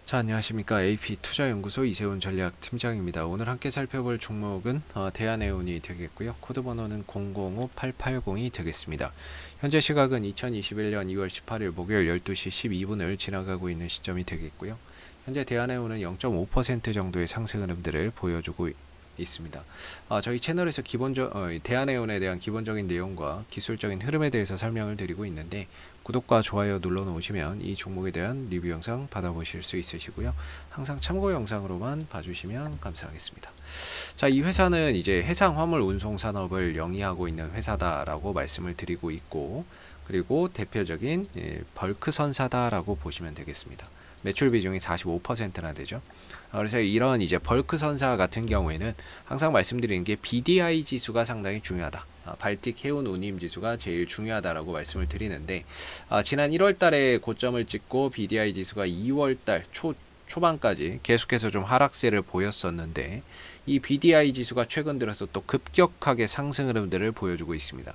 자, 안녕하십니까. AP투자연구소 이세훈 전략팀장입니다. 오늘 함께 살펴볼 종목은 대한해운이 되겠고요. 코드 번호는 005880이 되겠습니다. 현재 시각은 2021년 2월 18일 목요일 12시 12분을 지나가고 있는 시점이 되겠고요. 현재 대한해운은 0.5% 정도의 상승 흐름들을 보여주고 있습니다. 저희 채널에서 대한해운에 대한 기본적인 내용과 기술적인 흐름에 대해서 설명을 드리고 있는데, 구독과 좋아요 눌러 놓으시면 이 종목에 대한 리뷰 영상 받아보실 수 있으시고요. 항상 참고 영상으로만 봐주시면 감사하겠습니다. 자, 이 회사는 이제 해상 화물 운송 산업을 영위하고 있는 회사다라고 말씀을 드리고 있고, 그리고 대표적인 벌크 선사다라고 보시면 되겠습니다. 매출 비중이 45%나 되죠. 그래서 이런 이제 벌크 선사 같은 경우에는 항상 말씀드리는 게 BDI 지수가 상당히 중요하다. 발틱 해운 운임 지수가 제일 중요하다라고 말씀을 드리는데, 지난 1월 달에 고점을 찍고 BDI 지수가 2월 달 초반까지 계속해서 좀 하락세를 보였었는데, 이 BDI 지수가 최근 들어서 또 급격하게 상승 흐름들을 보여주고 있습니다.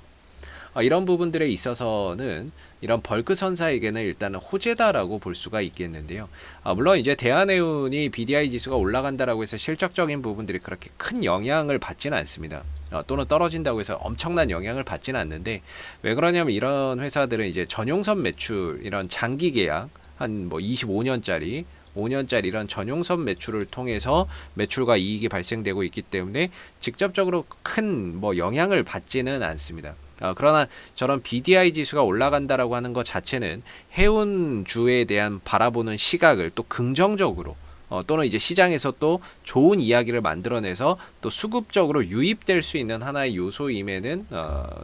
이런 부분들에 있어서는 이런 벌크 선사에게는 일단은 호재다라고 볼 수가 있겠는데요. 물론 이제 대한해운이 BDI 지수가 올라간다라고 해서 실적적인 부분들이 그렇게 큰 영향을 받지는 않습니다. 또는 떨어진다고 해서 엄청난 영향을 받지는 않는데, 왜 그러냐면 이런 회사들은 이제 전용선 매출, 이런 장기 계약 한 뭐 25년짜리 5년짜리 이런 전용선 매출을 통해서 매출과 이익이 발생되고 있기 때문에 직접적으로 큰 뭐 영향을 받지는 않습니다. 그러나 저런 BDI 지수가 올라간다라고 하는 것 자체는 해운주에 대한 바라보는 시각을 또 긍정적으로, 또는 이제 시장에서 또 좋은 이야기를 만들어내서 또 수급적으로 유입될 수 있는 하나의 요소임에는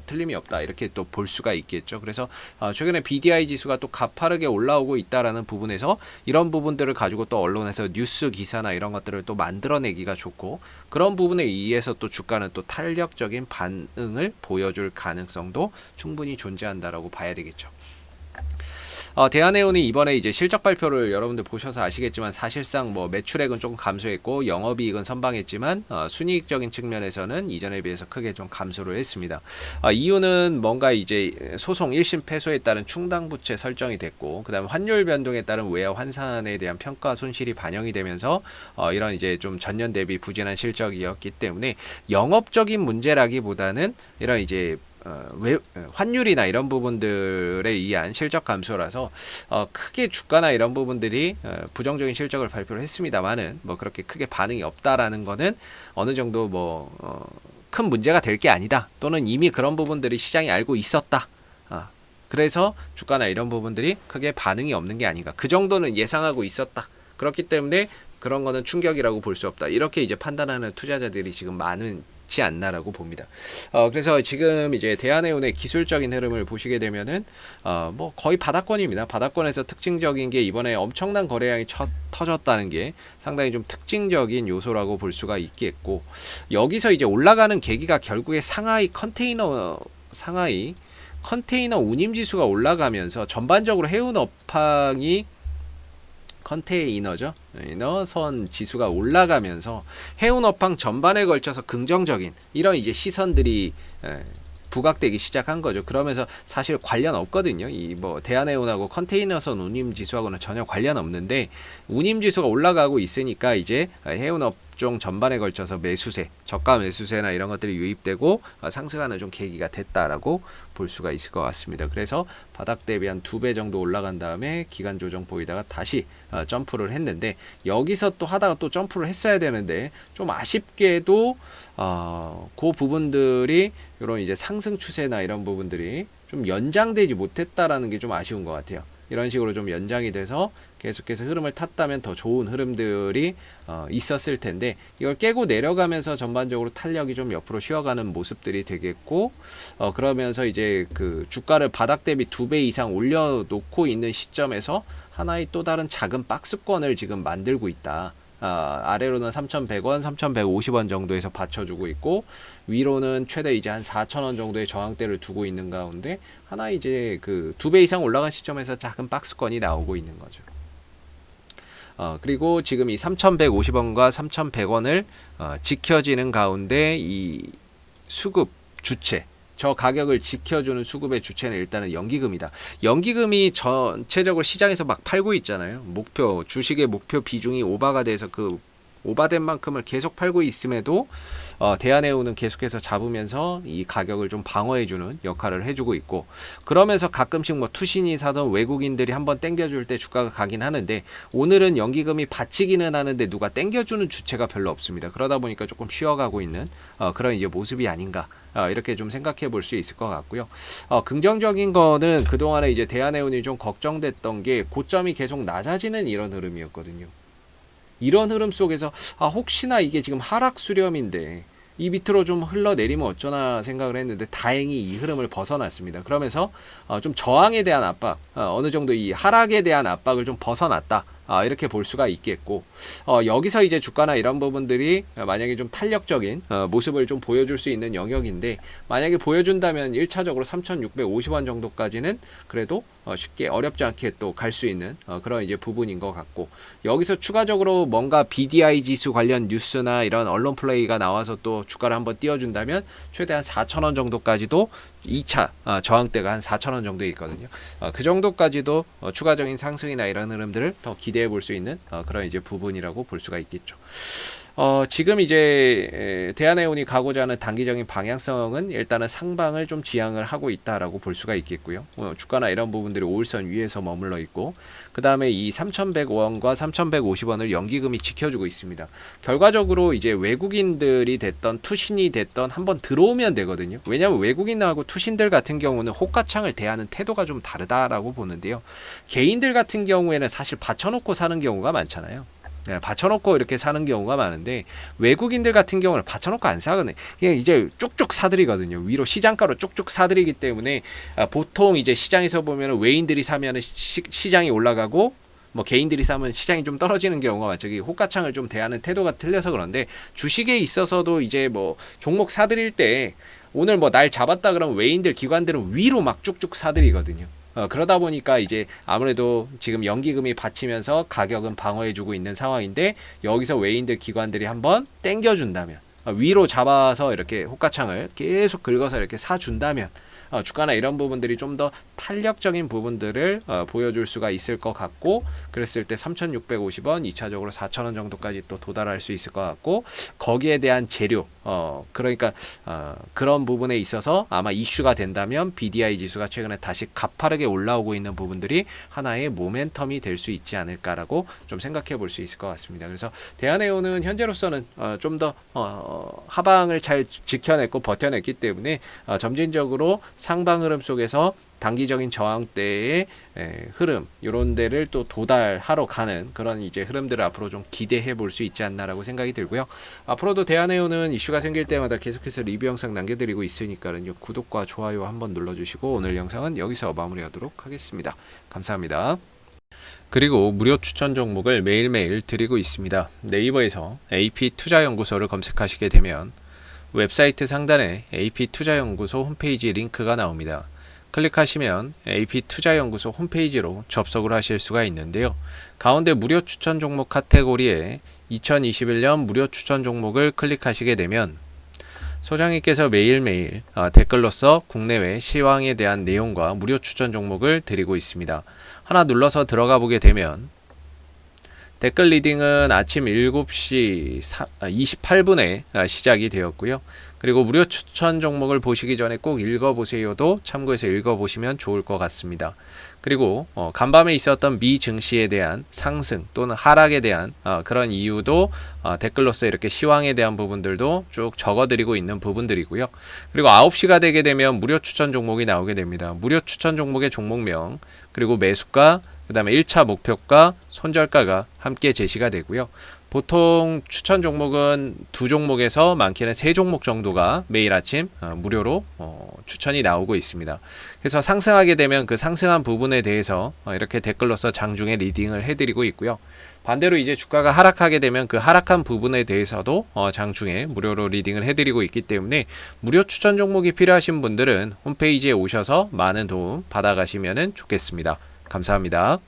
틀림이 없다, 이렇게 또 볼 수가 있겠죠. 그래서 최근에 BDI 지수가 또 가파르게 올라오고 있다라는 부분에서 이런 부분들을 가지고 또 언론에서 뉴스 기사나 이런 것들을 또 만들어내기가 좋고, 그런 부분에 의해서 또 주가는 또 탄력적인 반응을 보여줄 가능성도 충분히 존재한다라고 봐야 되겠죠. 대한해운이 이번에 이제 실적 발표를 여러분들 보셔서 아시겠지만, 사실상 뭐 매출액은 조금 감소했고 영업이익은 선방했지만 순이익적인 측면에서는 이전에 비해서 크게 좀 감소를 했습니다. 이유는 뭔가 이제 소송 1심 패소에 따른 충당부채 설정이 됐고, 그다음 환율 변동에 따른 외화 환산에 대한 평가 손실이 반영이 되면서 이런 이제 좀 전년 대비 부진한 실적이었기 때문에 영업적인 문제라기보다는 이런 이제 환율이나 이런 부분들에 의한 실적 감소라서 크게 주가나 이런 부분들이 부정적인 실적을 발표를 했습니다만은, 뭐 그렇게 크게 반응이 없다라는 거는 어느 정도 큰 문제가 될 게 아니다, 또는 이미 그런 부분들이 시장이 알고 있었다, 그래서 주가나 이런 부분들이 크게 반응이 없는 게 아닌가, 그 정도는 예상하고 있었다, 그렇기 때문에 그런 거는 충격이라고 볼 수 없다, 이렇게 이제 판단하는 투자자들이 지금 많지 않나라고 봅니다. 그래서 지금 이제 대한해운의 기술적인 흐름을 보시게 되면은 뭐 거의 바닥권입니다. 바닥권에서 특징적인 게 이번에 엄청난 거래량이 터졌다는 게 상당히 좀 특징적인 요소라고 볼 수가 있겠고, 여기서 이제 올라가는 계기가 결국에 상하이 컨테이너 운임 지수가 올라가면서 전반적으로 해운 업황이, 컨테이너죠. 이너선 지수가 올라가면서 해운 업황 전반에 걸쳐서 긍정적인 이런 이제 시선들이 부각되기 시작한 거죠. 그러면서 사실 관련 없거든요. 이 뭐 대한해운하고 컨테이너선 운임 지수하고는 전혀 관련 없는데, 운임 지수가 올라가고 있으니까 이제 해운 업종 전반에 걸쳐서 매수세, 저가 매수세나 이런 것들이 유입되고 상승하는 좀 계기가 됐다라고 볼 수가 있을 것 같습니다. 그래서 바닥 대비 한 2배 정도 올라간 다음에 기간 조정 보이다가 다시 점프를 했는데, 여기서 또 하다가 또 점프를 했어야 되는데 좀 아쉽게도 그 부분들이 이런 이제 상승 추세나 이런 부분들이 좀 연장되지 못했다라는 게 좀 아쉬운 것 같아요. 이런 식으로 좀 연장이 돼서 계속해서 흐름을 탔다면 더 좋은 흐름들이 있었을 텐데, 이걸 깨고 내려가면서 전반적으로 탄력이 좀 옆으로 쉬어가는 모습들이 되겠고, 그러면서 이제 그 주가를 바닥 대비 2배 이상 올려놓고 있는 시점에서 하나의 또 다른 작은 박스권을 지금 만들고 있다. 아래로는 3,100원, 3,150원 정도에서 받쳐주고 있고, 위로는 최대 이제 한 4,000원 정도의 저항대를 두고 있는 가운데, 하나 이제 그 2배 이상 올라간 시점에서 작은 박스권이 나오고 있는 거죠. 그리고 지금 이 3,150원과 3,100원을 지켜지는 가운데 이 수급 주체, 저 가격을 지켜주는 수급의 주체는 일단은 연기금이다. 연기금이 전체적으로 시장에서 막 팔고 있잖아요. 주식의 목표 비중이 오버가 돼서 그 오버된 만큼을 계속 팔고 있음에도 대한해운은 계속해서 잡으면서 이 가격을 좀 방어해주는 역할을 해주고 있고, 그러면서 가끔씩 뭐 투신이 사던 외국인들이 한번 땡겨줄 때 주가가 가긴 하는데, 오늘은 연기금이 받치기는 하는데 누가 땡겨주는 주체가 별로 없습니다. 그러다 보니까 조금 쉬어가고 있는 그런 이제 모습이 아닌가, 이렇게 좀 생각해 볼 수 있을 것 같고요. 긍정적인 거는 그동안에 이제 대한해운이 좀 걱정됐던 게 고점이 계속 낮아지는 이런 흐름이었거든요. 이런 흐름 속에서 혹시나 이게 지금 하락 수렴인데 이 밑으로 좀 흘러내리면 어쩌나 생각을 했는데, 다행히 이 흐름을 벗어났습니다. 그러면서 좀 저항에 대한 압박, 어느 정도 이 하락에 대한 압박을 좀 벗어났다, 이렇게 볼 수가 있겠고, 여기서 이제 주가나 이런 부분들이 만약에 좀 탄력적인 모습을 좀 보여줄 수 있는 영역인데, 만약에 보여준다면 1차적으로 3,650원 정도까지는 그래도 쉽게 어렵지 않게 또 갈 수 있는 그런 이제 부분인 것 같고, 여기서 추가적으로 뭔가 BDI 지수 관련 뉴스나 이런 언론 플레이가 나와서 또 주가를 한번 띄워준다면 최대한 4,000원 정도까지도 2차 저항대가 한 4,000원 정도 있거든요. 그 정도까지도 추가적인 상승이나 이런 흐름들을 더 기대해 볼 수 있는 그런 이제 부분이라고 볼 수가 있겠죠. 지금 이제 대한해운이 가고자 하는 단기적인 방향성은 일단은 상방을 좀 지향을 하고 있다라고 볼 수가 있겠고요. 주가나 이런 부분들이 5일선 위에서 머물러 있고, 그 다음에 이 3,100원과 3,150원을 연기금이 지켜주고 있습니다. 결과적으로 이제 외국인들이 됐던 투신이 됐던 한번 들어오면 되거든요. 왜냐하면 외국인하고 투신들 같은 경우는 호가창을 대하는 태도가 좀 다르다라고 보는데요. 개인들 같은 경우에는 사실 받쳐놓고 사는 경우가 많잖아요. 받쳐놓고 이렇게 사는 경우가 많은데, 외국인들 같은 경우는 받쳐놓고 안 사거든요. 이제 쭉쭉 사들이거든요. 위로 시장가로 쭉쭉 사들이기 때문에 보통 이제 시장에서 보면 외인들이 사면 시장이 올라가고, 뭐 개인들이 사면 시장이 좀 떨어지는 경우가 많죠. 호가창을 좀 대하는 태도가 틀려서 그런데, 주식에 있어서도 이제 뭐 종목 사들일 때 오늘 뭐 날 잡았다 그러면 외인들 기관들은 위로 막 쭉쭉 사들이거든요. 그러다 보니까 이제 아무래도 지금 연기금이 받치면서 가격은 방어해주고 있는 상황인데, 여기서 외인들 기관들이 한번 땡겨준다면, 위로 잡아서 이렇게 호가창을 계속 긁어서 이렇게 사준다면, 주가나 이런 부분들이 좀 더 탄력적인 부분들을 보여줄 수가 있을 것 같고, 그랬을 때 3,650원, 2차적으로 4,000원 정도까지 또 도달할 수 있을 것 같고, 거기에 대한 재료, 그러니까 그런 부분에 있어서 아마 이슈가 된다면 BDI 지수가 최근에 다시 가파르게 올라오고 있는 부분들이 하나의 모멘텀이 될 수 있지 않을까라고 좀 생각해 볼 수 있을 것 같습니다. 그래서 대한해운은 현재로서는 좀 더 하방을 잘 지켜냈고 버텨냈기 때문에 점진적으로 상방 흐름 속에서 단기적인 저항대의 흐름, 이런 데를 또 도달하러 가는 그런 이제 흐름들을 앞으로 좀 기대해 볼 수 있지 않나라고 생각이 들고요. 앞으로도 대한해운은 이슈가 생길 때마다 계속해서 리뷰 영상 남겨드리고 있으니까요. 구독과 좋아요 한번 눌러주시고, 오늘 영상은 여기서 마무리하도록 하겠습니다. 감사합니다. 그리고 무료 추천 종목을 매일매일 드리고 있습니다. 네이버에서 AP투자연구소를 검색하시게 되면 웹사이트 상단에 AP투자연구소 홈페이지 링크가 나옵니다. 클릭하시면 AP투자연구소 홈페이지로 접속을 하실 수가 있는데요. 가운데 무료 추천 종목 카테고리에 2021년 무료 추천 종목을 클릭하시게 되면 소장님께서 매일매일 댓글로서 국내외 시황에 대한 내용과 무료 추천 종목을 드리고 있습니다. 하나 눌러서 들어가 보게 되면 댓글 리딩은 아침 7시 28분에 시작이 되었고요. 그리고 무료 추천 종목을 보시기 전에 꼭 읽어보세요도 참고해서 읽어보시면 좋을 것 같습니다. 그리고 간밤에 있었던 미 증시에 대한 상승 또는 하락에 대한 그런 이유도 댓글로서 이렇게 시황에 대한 부분들도 쭉 적어드리고 있는 부분들이고요. 그리고 9시가 되게 되면 무료 추천 종목이 나오게 됩니다. 무료 추천 종목의 종목명, 그리고 매수가, 그 다음에 1차 목표가, 손절가가 함께 제시가 되고요. 보통 추천 종목은 2종목에서 많게는 3종목 정도가 매일 아침 무료로 추천이 나오고 있습니다. 그래서 상승하게 되면 그 상승한 부분에 대해서 이렇게 댓글로서 장중에 리딩을 해드리고 있고요. 반대로 이제 주가가 하락하게 되면 그 하락한 부분에 대해서도 장중에 무료로 리딩을 해드리고 있기 때문에, 무료 추천 종목이 필요하신 분들은 홈페이지에 오셔서 많은 도움 받아가시면 좋겠습니다. 감사합니다.